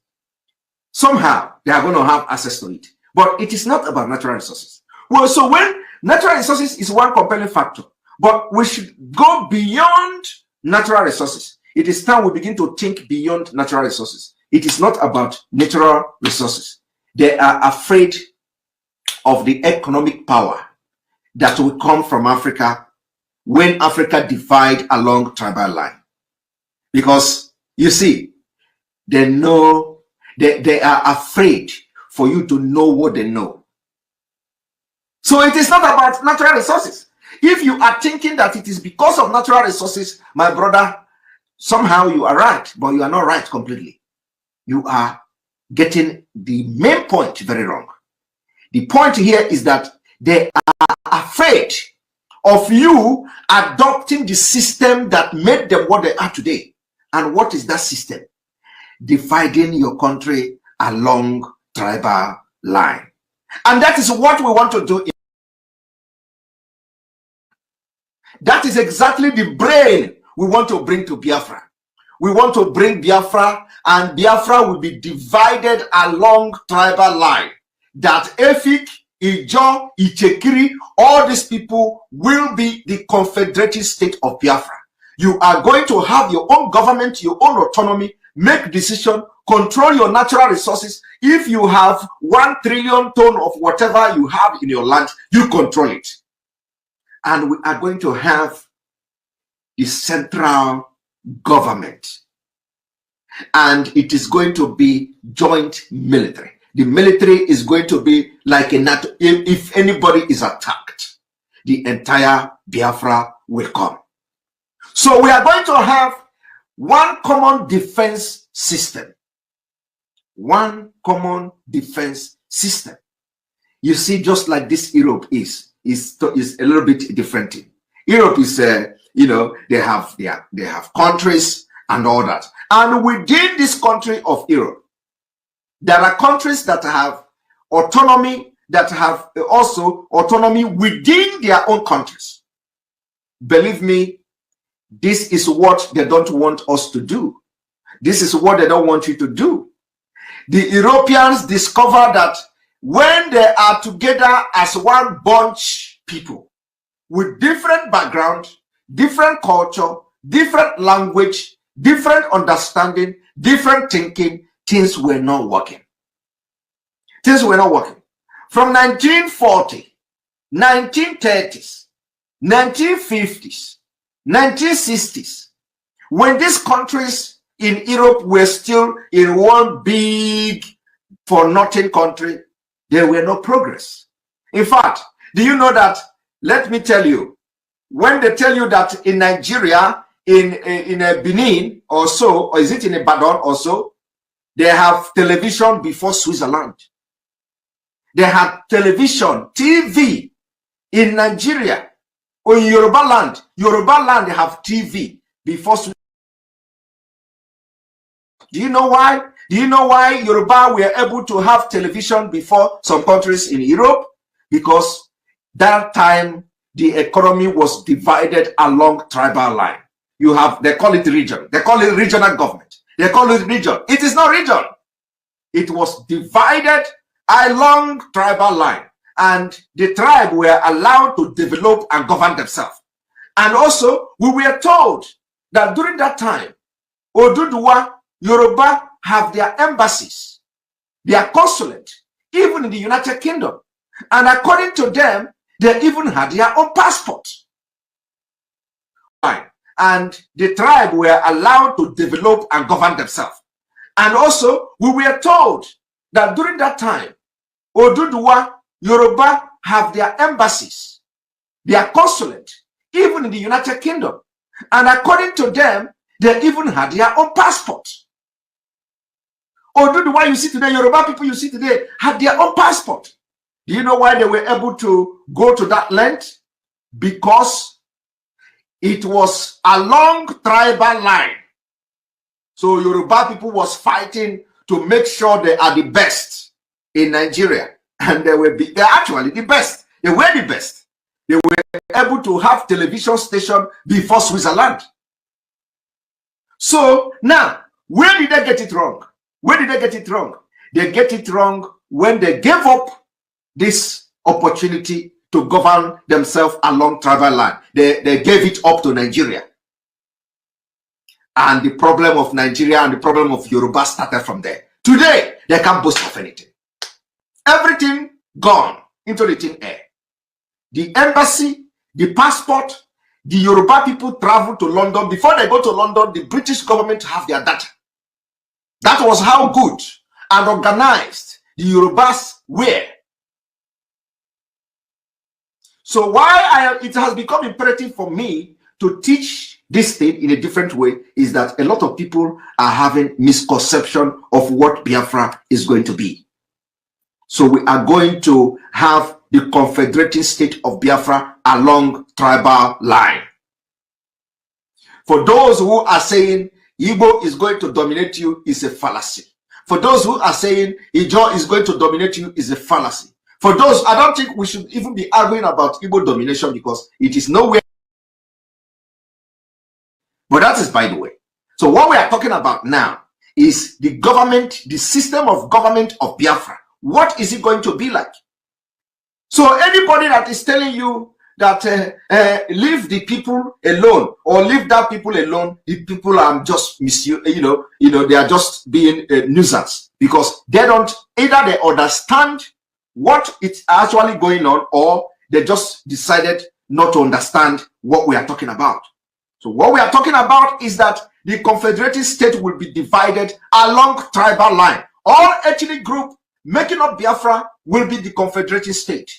Somehow, they are going to have access to it. But it is not about natural resources. Well, so when natural resources is one compelling factor, but we should go beyond natural resources. It is time we begin to think beyond natural resources. It is not about natural resources. They are afraid of the economic power that will come from Africa when Africa divide along tribal line. Because you see, they know, they are afraid for you to know what they know. So it is not about natural resources. If you are thinking that it is because of natural resources, my brother, somehow you are right, but you are not right completely. You are getting the main point very wrong. The point here is that they are afraid of you adopting the system that made them what they are today. And what is that system? Dividing your country along tribal line. And that is what we want to do. That is exactly the brain we want to bring to Biafra. We want to bring Biafra, and Biafra will be divided along tribal line. That Efik, Ijo, Ichekiri, all these people will be the confederated state of Biafra. You are going to have your own government, your own autonomy, make decision, control your natural resources. If you have 1 trillion ton of whatever you have in your land, you control it. And we are going to have the central government. And it is going to be joint military. The military is going to be like a NATO. If anybody is attacked, the entire Biafra will come. So we are going to have one common defense system. One common defense system. You see, just like this Europe is a little bit different. Europe is, they have countries and all that. And within this country of Europe, there are countries that have autonomy, that have also autonomy within their own countries. Believe me, this is what they don't want us to do. This is what they don't want you to do. The Europeans discover that when they are together as one bunch people with different background, different culture, different language, different understanding, different thinking, things were not working. Things were not working. From 1940, 1930s, 1950s, 1960s, when these countries in Europe were still in one big for nothing country, there were no progress. In fact, do you know that, let me tell you, when they tell you that in Nigeria, in Benin or so, or is it in Ibadan or so, they have television before Switzerland. They had television, TV in Nigeria or in Yoruba land. Yoruba land, they have TV before Switzerland. Do you know why? Do you know why Yoruba were able to have television before some countries in Europe? Because that time the economy was divided along tribal line. You have, they call it region. They call it regional government. They call it region. It is not region. It was divided along tribal line. And the tribe were allowed to develop and govern themselves. And also, we were told that during that time, Oduduwa, Yoruba have their embassies, their consulate, even in the United Kingdom. And according to them, they even had their own passport. And the tribe were allowed to develop and govern themselves. And also, we were told that during that time, Oduduwa, Yoruba have their embassies, their consulate, even in the United Kingdom. And according to them, they even had their own passport. Oduduwa you see today, Yoruba people you see today, had their own passport. Do you know why they were able to go to that length? Because it was along tribal line. So Yoruba people was fighting to make sure they are the best in Nigeria. And they're actually the best. They were the best. They were able to have television station before Switzerland. So now, where did they get it wrong? Where did they get it wrong? They get it wrong when they gave up this opportunity to govern themselves along tribal line. They gave it up to Nigeria. And the problem of Nigeria and the problem of Yoruba started from there. Today, they can't boast of anything. Everything gone into the thin air. The embassy, the passport, the Yoruba people travel to London. Before they go to London, the British government have their data. That was how good and organized the Yorubas were. So why it has become imperative for me to teach this thing in a different way is that a lot of people are having misconception of what Biafra is going to be. So we are going to have the confederating state of Biafra along tribal line. For those who are saying Igbo is going to dominate you is a fallacy. For those who are saying Ijo is going to dominate you is a fallacy. For those, I don't think we should even be arguing about Igbo domination because it is nowhere. But that is by the way. So what we are talking about now is the government, the system of government of Biafra. What is it going to be like? So anybody that is telling you that leave the people alone or leave that people alone, the people are just they are just being a nuisance because they don't, either they understand what is actually going on or they just decided not to understand what we are talking about. So what we are talking about is that the confederated state will be divided along tribal line. All ethnic group making up Biafra will be the confederated state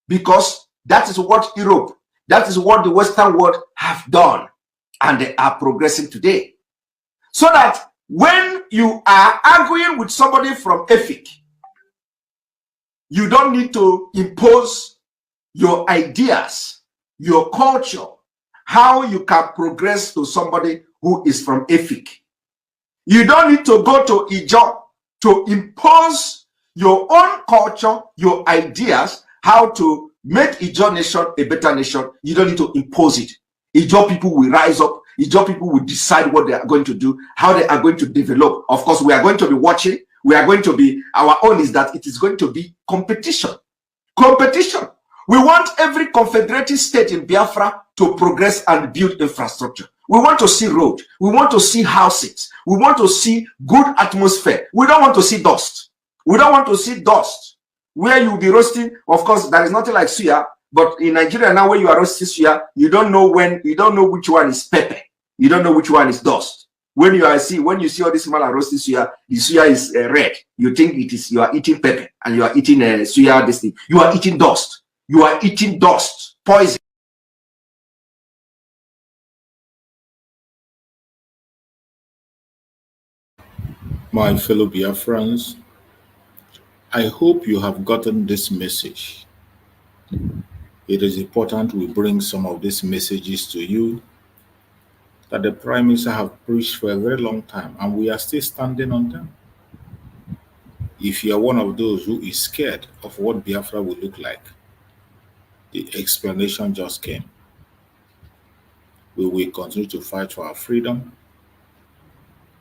because that is what Europe, that is what the Western world have done, and they are progressing today. So that when you are arguing with somebody from Efik, you don't need to impose your ideas, your culture, how you can progress to somebody who is from Efik. You don't need to go to Ijo to impose your own culture, your ideas, how to make Ijo nation a better nation. You don't need to impose it. Ijo people will rise up. Ijo people will decide what they are going to do, how they are going to develop. Of course, we are going to be watching. We are going to be, our own is that it is going to be competition. Competition. We want every confederated state in Biafra to progress and build infrastructure. We want to see road. We want to see houses. We want to see good atmosphere. We don't want to see dust. We don't want to see dust where you'll be roasting. Of course, there is nothing like suya, but in Nigeria now, when you are roasting suya, you don't know which one is pepper. You don't know which one is dust. When you see all this small roasting suya, the suya is red. You think you are eating pepper and you are eating suya. This thing, you are eating dust. You are eating dust, poison. My fellow Biafrans, I hope you have gotten this message. It is important we bring some of these messages to you that the Prime Minister have preached for a very long time, and we are still standing on them. If you are one of those who is scared of what Biafra will look like, the explanation just came. We will continue to fight for our freedom.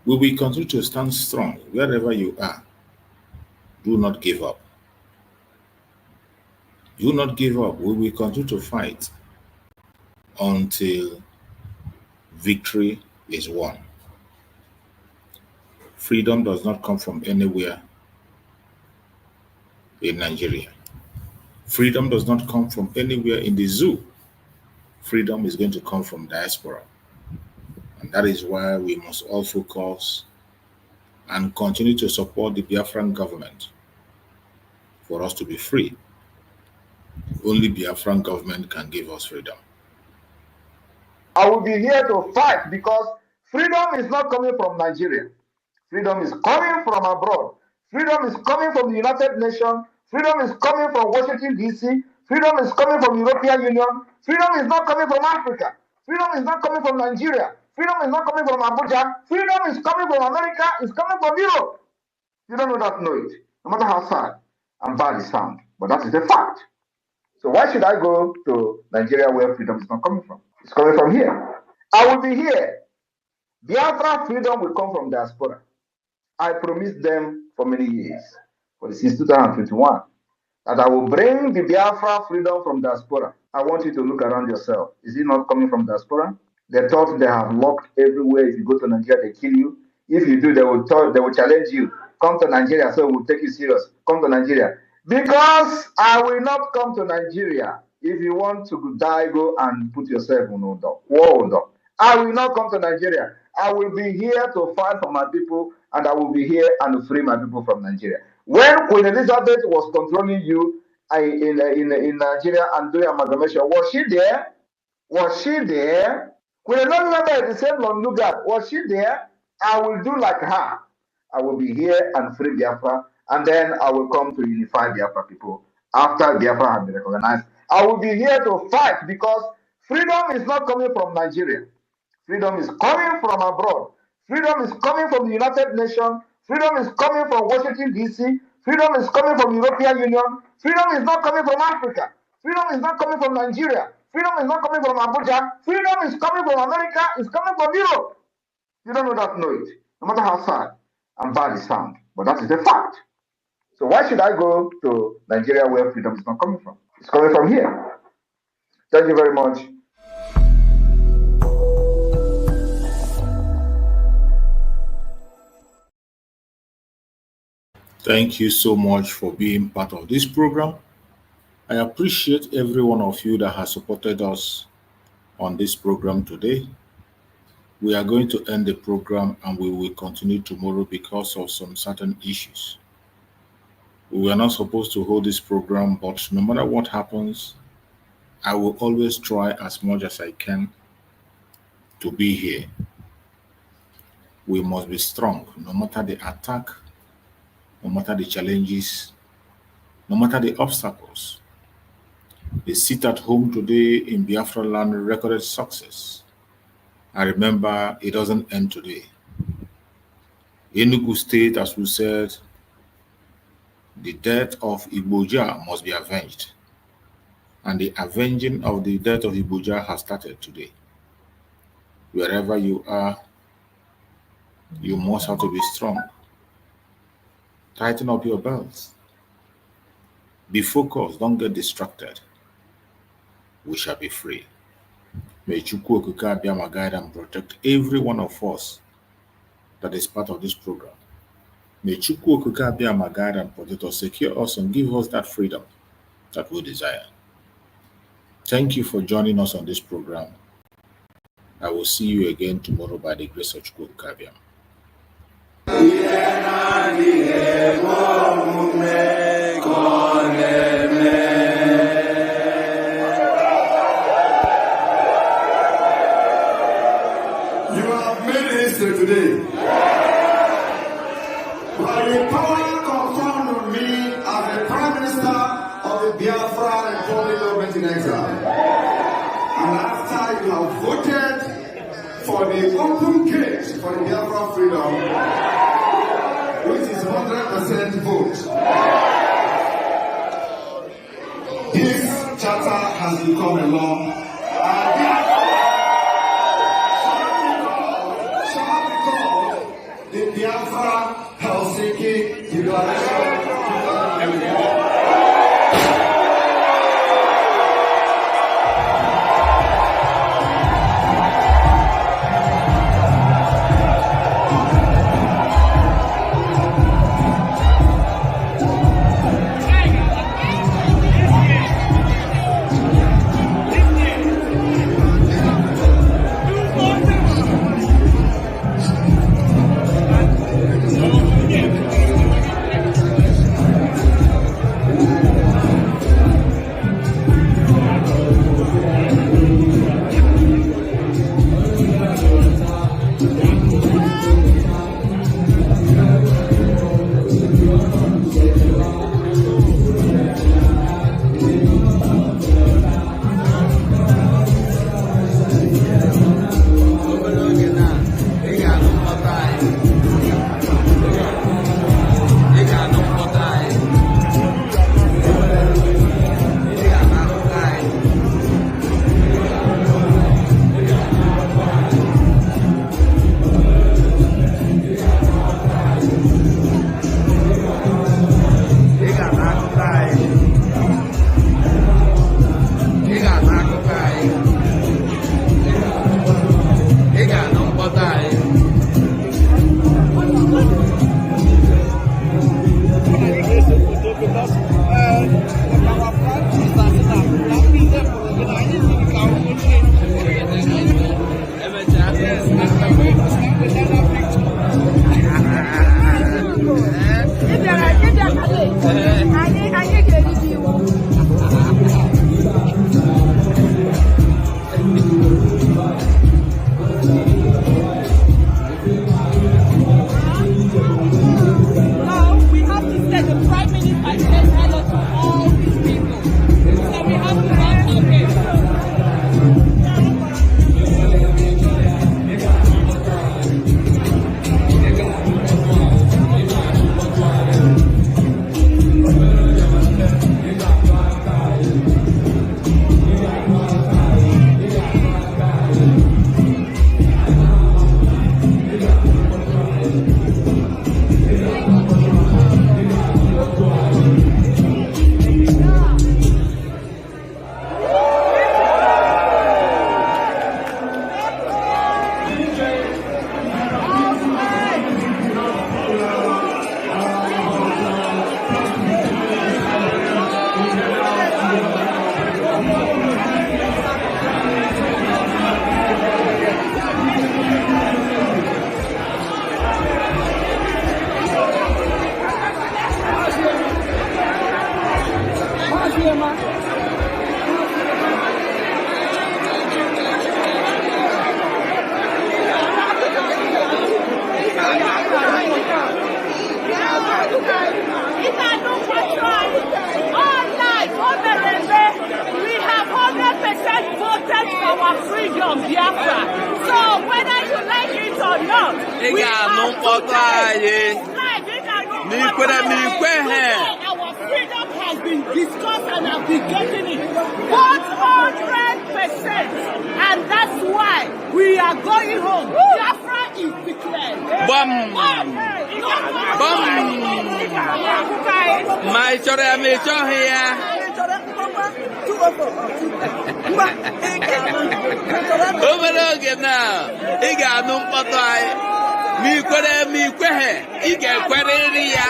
We will continue to stand strong wherever you are. Do not give up. Do not give up. We will continue to fight until victory is won. Freedom does not come from anywhere in Nigeria. Freedom does not come from anywhere in the zoo. Freedom is going to come from diaspora. And that is why we must all focus and continue to support the Biafran government for us to be free. Only Biafran government can give us freedom. I will be here to fight because freedom is not coming from Nigeria. Freedom is coming from abroad. Freedom is coming from the United Nations. Freedom is coming from Washington, D.C. Freedom is coming from European Union. Freedom is not coming from Africa. Freedom is not coming from Nigeria. Freedom is not coming from Abuja. Freedom is coming from America. It's coming from Europe. You don't know that, know it. No matter how sad and bad it sounds. But that is the fact. So why should I go to Nigeria where freedom is not coming from? It's coming from here. I will be here. Biafra freedom will come from diaspora. I promised them for many years, since 2021, that I will bring the Biafra freedom from diaspora. I want you to look around yourself. Is it not coming from diaspora? They thought they have locked everywhere. If you go to Nigeria, they kill you. If you do, they will challenge you. Come to Nigeria, so we'll take you serious. Come to Nigeria. Because I will not come to Nigeria. If you want to die, go and put yourself on war. I will not come to Nigeria. I will be here to fight for my people, and I will be here and free my people from Nigeria. When Queen Elizabeth was controlling you in Nigeria and doing amalgamation, was she there? Was she there? Queen Elizabeth, the same Londugard, was she there? I will do like her. I will be here and free Biafra, and then I will come to unify Biafra people after Biafra has been recognized. I will be here to fight because freedom is not coming from Nigeria. Freedom is coming from abroad. Freedom is coming from the United Nations. Freedom is coming from Washington, D.C. Freedom is coming from European Union. Freedom is not coming from Africa. Freedom is not coming from Nigeria. Freedom is not coming from Abuja. Freedom is coming from America. It's coming from Europe. You don't know that, know it. No matter how sad and bad it sounds. But that is the fact. So why should I go to Nigeria where freedom is not coming from? It's coming from here. Thank you very much. Thank you so much for being part of this program. I appreciate every one of you that has supported us on this program today. We are going to end the program and we will continue tomorrow because of some certain issues. We were not supposed to hold this program, but no matter what happens, I will always try as much as I can to be here. We must be strong, no matter the attack, no matter the challenges, no matter the obstacles. The sit at home today in Biafra land recorded success. I remember it doesn't end today. Enugu State, as we said, the death of Iboja must be avenged. And the avenging of the death of Iboja has started today. Wherever you are, you must have to be strong. Tighten up your belts. Be focused, don't get distracted. We shall be free. May Chukwu Okike Abiyama guide and protect every one of us that is part of this program. May Chukwu Okike Abiyama guide and protect us, secure us, and give us that freedom that we desire. Thank you for joining us on this program. I will see you again tomorrow by the grace of Chukwu Okike Abiyama. You have made history today. By the power conferred on me as the Prime Minister of the Biafra Republic Government in Exile. And after you have voted for the open gate for the Biafra freedom, which is 100% vote, this charter has become a law. And the Biafra Helsinki Declaration. freedom, Biafra. So whether you like it or not, we are our freedom has been discussed and have been getting it 100%, and that's why we are going home. Biafra is declared. My children, here. Over again now. He got no Mi kwehe. Ige kwereri ya.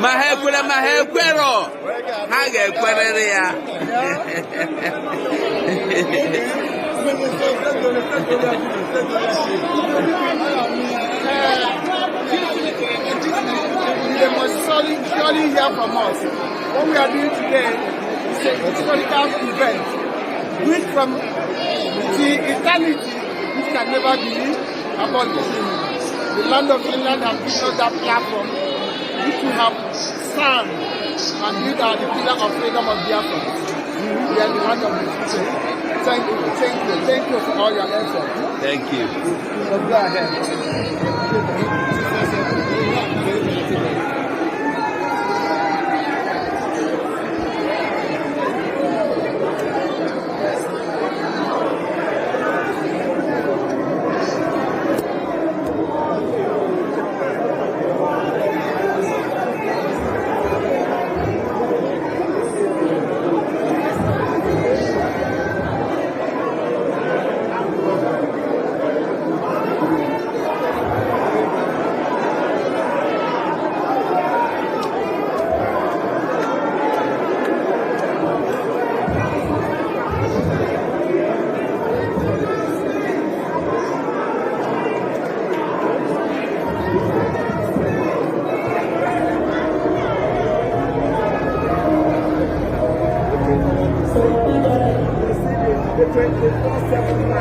Mahe kwero. Hage kwereri ya. They must surely hear from us. What we are doing today is a historical event, which from the eternity, which can never be abolished. The land of Finland has given us that platform, which we have stand and build the pillar of freedom of Biafra. We are the land of the future. Thank you for all your effort. Thank you. So go ahead. The 24/7